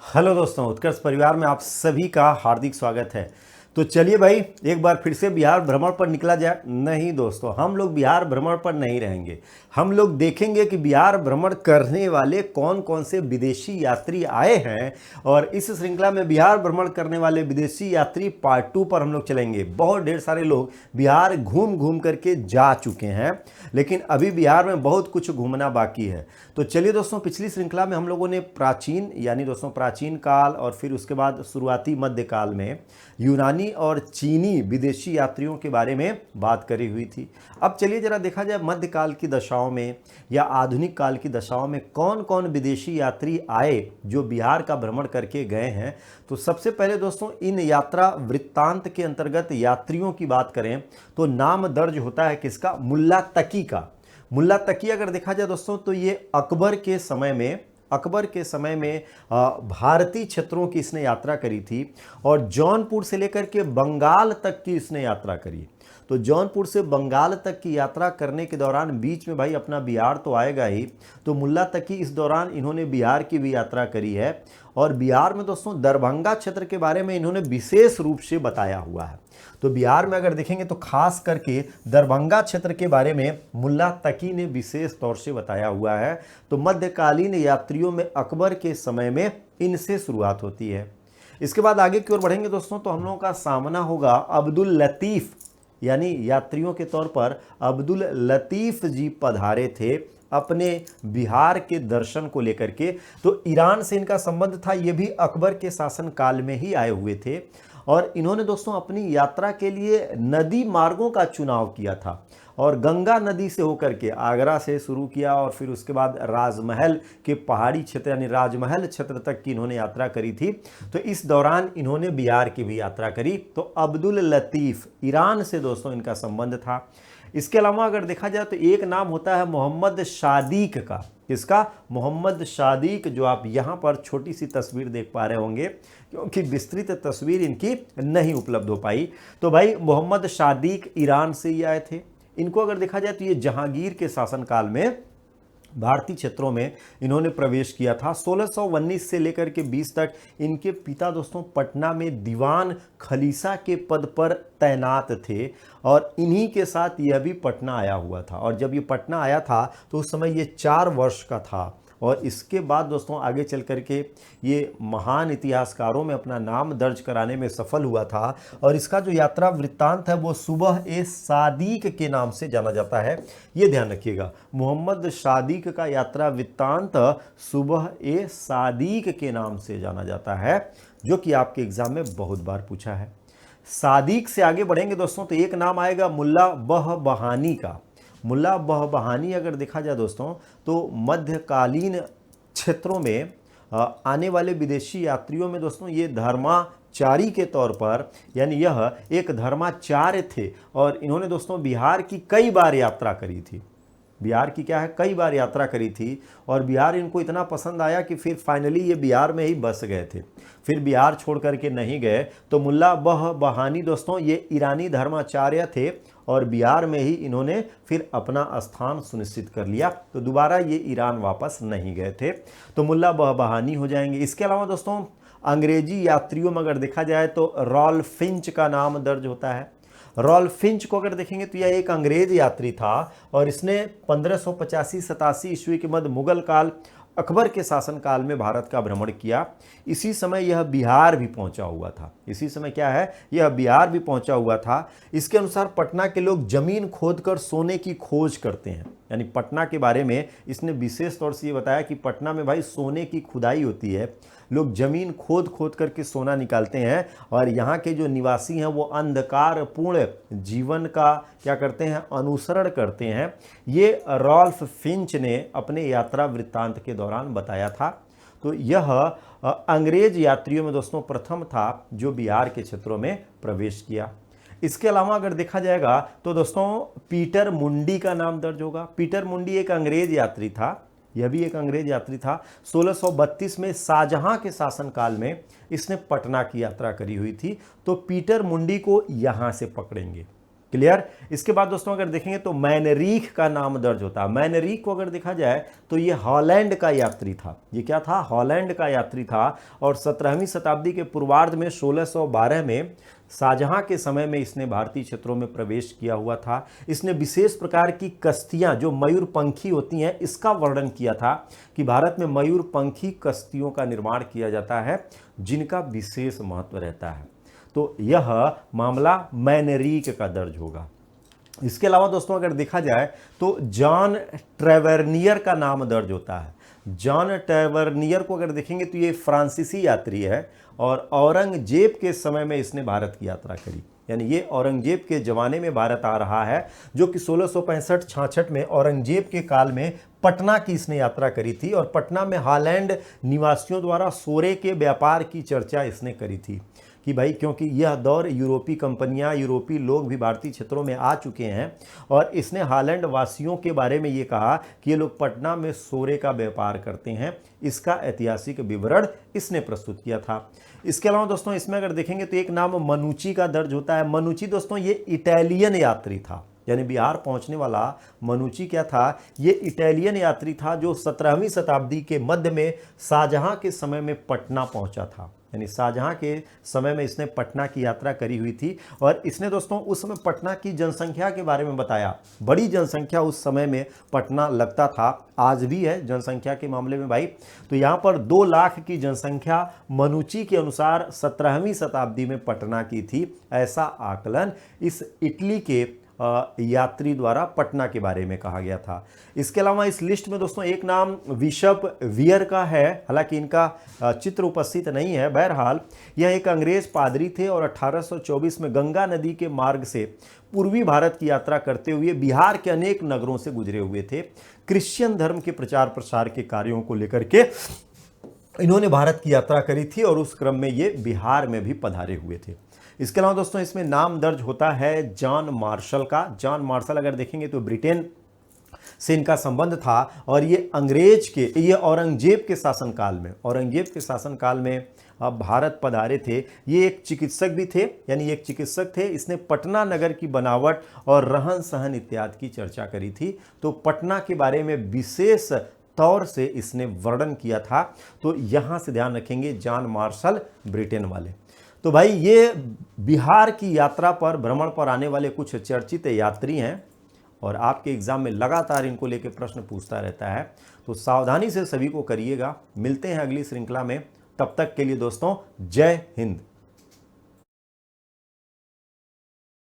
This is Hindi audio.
हेलो दोस्तों, उत्कर्ष परिवार में आप सभी का हार्दिक स्वागत है। तो चलिए भाई, एक बार फिर से बिहार भ्रमण पर निकला जाए। नहीं दोस्तों, हम लोग बिहार भ्रमण पर नहीं रहेंगे। हम लोग देखेंगे कि बिहार भ्रमण करने वाले कौन कौन से विदेशी यात्री आए हैं, और इस श्रृंखला में बिहार भ्रमण करने वाले विदेशी यात्री पार्ट 2 पर हम लोग चलेंगे। बहुत ढेर सारे लोग बिहार घूम घूम करके जा चुके हैं, लेकिन अभी बिहार में बहुत कुछ घूमना बाकी है। तो चलिए दोस्तों, पिछली श्रृंखला में हम लोगों ने प्राचीन यानी दोस्तों प्राचीन काल और फिर उसके बाद शुरुआती मध्यकाल में यूनानी और चीनी विदेशी यात्रियों के बारे में बात करी हुई थी। अब चलिए जरा देखा जाए मध्यकाल की दशाओं में या आधुनिक काल की दशाओं में कौन कौन विदेशी यात्री आए जो बिहार का भ्रमण करके गए हैं। तो सबसे पहले दोस्तों, इन यात्रा वृत्तांत के अंतर्गत यात्रियों की बात करें तो नाम दर्ज होता है किसका? मुल्ला तकी का। मुल्ला तकी अगर देखा जाए दोस्तों तो ये अकबर के समय में भारतीय क्षेत्रों की इसने यात्रा करी थी, और जौनपुर से लेकर के बंगाल तक की इसने यात्रा करी। तो जौनपुर से बंगाल तक की यात्रा करने के दौरान बीच में भाई अपना बिहार तो आएगा ही, तो मुल्ला तकी इस दौरान इन्होंने बिहार की भी यात्रा करी है। और बिहार में दोस्तों दरभंगा क्षेत्र के बारे में इन्होंने विशेष रूप से बताया हुआ है। तो बिहार में अगर देखेंगे तो खास करके दरभंगा क्षेत्र के बारे में मुल्ला तकी ने विशेष तौर से बताया हुआ है। तो मध्यकालीन यात्रियों में अकबर के समय में इनसे शुरुआत होती है। इसके बाद आगे की ओर बढ़ेंगे दोस्तों तो हम लोगों का सामना होगा अब्दुल लतीफ़, यानी यात्रियों के तौर पर अब्दुल लतीफ़ जी पधारे थे अपने बिहार के दर्शन को लेकर के। तो ईरान से इनका संबंध था, ये भी अकबर के शासन काल में ही आए हुए थे, और इन्होंने दोस्तों अपनी यात्रा के लिए नदी मार्गों का चुनाव किया था, और गंगा नदी से होकर के आगरा से शुरू किया, और फिर उसके बाद राजमहल के पहाड़ी क्षेत्र यानी राजमहल क्षेत्र तक की इन्होंने यात्रा करी थी। तो इस दौरान इन्होंने बिहार की भी यात्रा करी। तो अब्दुल लतीफ़, ईरान से दोस्तों इनका संबंध था। इसके अलावा अगर देखा जाए तो एक नाम होता है मोहम्मद शादीक का। किसका? मोहम्मद शादीक, जो आप यहाँ पर छोटी सी तस्वीर देख पा रहे होंगे, क्योंकि विस्तृत तस्वीर इनकी नहीं उपलब्ध हो पाई। तो भाई मोहम्मद शादीक ईरान से ही आए थे। इनको अगर देखा जाए तो ये जहांगीर के शासनकाल में भारतीय क्षेत्रों में इन्होंने प्रवेश किया था। 1619 से लेकर के 20 तक इनके पिता दोस्तों पटना में दीवान खलीसा के पद पर तैनात थे, और इन्हीं के साथ यह भी पटना आया हुआ था। और जब ये पटना आया था तो उस समय ये 4 वर्ष का था। और इसके बाद दोस्तों आगे चल करके ये महान इतिहासकारों में अपना नाम दर्ज कराने में सफल हुआ था, और इसका जो यात्रा वृत्तांत है वो सुबह ए सादीक के नाम से जाना जाता है। ये ध्यान रखिएगा, मोहम्मद शादीक का यात्रा वृत्तांत सुबह ए सादीक के नाम से जाना जाता है, जो कि आपके एग्जाम में बहुत बार पूछा है। सादीक से आगे बढ़ेंगे दोस्तों तो एक नाम आएगा मुल्ला बहबहानी का। मुल्ला बहबहानी अगर देखा जाए दोस्तों तो मध्यकालीन क्षेत्रों में आने वाले विदेशी यात्रियों में दोस्तों ये धर्माचारी के तौर पर, यानी यह एक धर्माचार्य थे, और इन्होंने दोस्तों बिहार की कई बार यात्रा करी थी। बिहार की क्या है, कई बार यात्रा करी थी, और बिहार इनको इतना पसंद आया कि फिर फाइनली ये बिहार में ही बस गए थे, फिर बिहार छोड़ करके नहीं गए। तो मुल्ला बहबहानी दोस्तों ये ईरानी धर्माचार्य थे, और बिहार में ही इन्होंने फिर अपना स्थान सुनिश्चित कर लिया। तो दोबारा ये ईरान वापस नहीं गए थे। तो मुल्ला बहबहानी हो जाएंगे। इसके अलावा दोस्तों अंग्रेजी यात्रियों में अगर देखा जाए तो रॉल्फ फिंच का नाम दर्ज होता है। रॉल्फ फिंच को अगर देखेंगे तो यह एक अंग्रेज यात्री था, और इसने 1585-87 ईस्वी के मध्य मुगल काल अकबर के शासनकाल में भारत का भ्रमण किया। इसी समय यह बिहार भी पहुंचा हुआ था। इसी समय क्या है, यह बिहार भी पहुंचा हुआ था। इसके अनुसार पटना के लोग जमीन खोदकर सोने की खोज करते हैं, यानी पटना के बारे में इसने विशेष तौर से ये बताया कि पटना में भाई सोने की खुदाई होती है, लोग जमीन खोद खोद करके सोना निकालते हैं, और यहाँ के जो निवासी हैं वो अंधकारपूर्ण जीवन का क्या करते हैं, अनुसरण करते हैं। ये रॉल्फ फिंच ने अपने यात्रा वृत्तांत के दौरान बताया था। तो यह अंग्रेज यात्रियों में दोस्तों प्रथम था जो बिहार के क्षेत्रों में प्रवेश किया। इसके अलावा अगर देखा जाएगा तो दोस्तों पीटर मुंडी का नाम दर्ज होगा। पीटर मुंडी एक अंग्रेज यात्री था, यह भी एक अंग्रेज यात्री था। 1632 में शाहजहां के शासनकाल में इसने पटना की यात्रा करी हुई थी। तो पीटर मुंडी को यहां से पकड़ेंगे, क्लियर। इसके बाद दोस्तों अगर देखेंगे तो मैनरीख का नाम दर्ज होता है। मैनरीख को अगर देखा जाए तो ये हॉलैंड का यात्री था। ये क्या था? हॉलैंड का यात्री था। और 17वीं शताब्दी के पूर्वार्ध में 1612 में शाहजहां के समय में इसने भारतीय क्षेत्रों में प्रवेश किया हुआ था। इसने विशेष प्रकार की कश्तियां जो मयूरपंखी होती हैं इसका वर्णन किया था कि भारत में मयूरपंखी कश्तियों का निर्माण किया जाता है जिनका विशेष महत्व रहता है। तो यह मामला मैनरीक का दर्ज होगा। इसके अलावा दोस्तों अगर देखा जाए तो जॉन ट्रेवेर्नियर का नाम दर्ज होता है। जॉन ट्रेवेर्नियर को अगर देखेंगे तो ये फ्रांसीसी यात्री है और औरंगजेब के समय में इसने भारत की यात्रा करी। यानी ये औरंगजेब के ज़माने में भारत आ रहा है, जो कि 1665-66 में औरंगजेब के काल में पटना की इसने यात्रा करी थी। और पटना में हॉलैंड निवासियों द्वारा सोरे के व्यापार की चर्चा इसने करी थी कि भाई क्योंकि यह दौर यूरोपीय कंपनियां, यूरोपीय लोग भी भारतीय क्षेत्रों में आ चुके हैं और इसने हॉलैंड वासियों के बारे में ये कहा कि ये लोग पटना में सोरे का व्यापार करते हैं। इसका ऐतिहासिक विवरण इसने प्रस्तुत किया था। इसके अलावा दोस्तों इसमें अगर देखेंगे तो एक नाम मनुची का दर्ज होता है। मनुची दोस्तों ये इटालियन यात्री था। यानी बिहार पहुंचने वाला मनुची क्या था? ये इटालियन यात्री था जो 17वीं शताब्दी के मध्य में शाहजहां के समय में पटना पहुंचा था। यानी शाहजहां के समय में इसने पटना की यात्रा करी हुई थी और इसने दोस्तों उस समय पटना की जनसंख्या के बारे में बताया। बड़ी जनसंख्या उस समय में पटना लगता था, आज भी है जनसंख्या के मामले में भाई। तो यहाँ पर 2 लाख की जनसंख्या मनुची के अनुसार 17वीं शताब्दी में पटना की थी, ऐसा आकलन इस इटली के यात्री द्वारा पटना के बारे में कहा गया था। इसके अलावा इस लिस्ट में दोस्तों एक नाम बिशप वियर का है, हालांकि इनका चित्र उपस्थित नहीं है। बहरहाल यह एक अंग्रेज पादरी थे और 1824 में गंगा नदी के मार्ग से पूर्वी भारत की यात्रा करते हुए बिहार के अनेक नगरों से गुजरे हुए थे। क्रिश्चियन धर्म के प्रचार प्रसार के कार्यों को लेकर के इन्होंने भारत की यात्रा करी थी और उस क्रम में ये बिहार में भी पधारे हुए थे। इसके अलावा दोस्तों इसमें नाम दर्ज होता है जॉन मार्शल का। जॉन मार्शल अगर देखेंगे तो ब्रिटेन से इनका संबंध था और ये औरंगजेब के शासनकाल में भारत पधारे थे। ये एक चिकित्सक भी थे, यानी एक चिकित्सक थे। इसने पटना नगर की बनावट और रहन सहन इत्यादि की चर्चा करी थी। तो पटना के बारे में विशेष तौर से इसने वर्णन किया था। तो यहाँ से ध्यान रखेंगे जॉन मार्शल ब्रिटेन वाले। तो भाई ये बिहार की यात्रा पर, भ्रमण पर आने वाले कुछ चर्चित यात्री हैं और आपके एग्जाम में लगातार इनको लेके प्रश्न पूछता रहता है। तो सावधानी से सभी को करिएगा। मिलते हैं अगली श्रृंखला में, तब तक के लिए दोस्तों जय हिंद।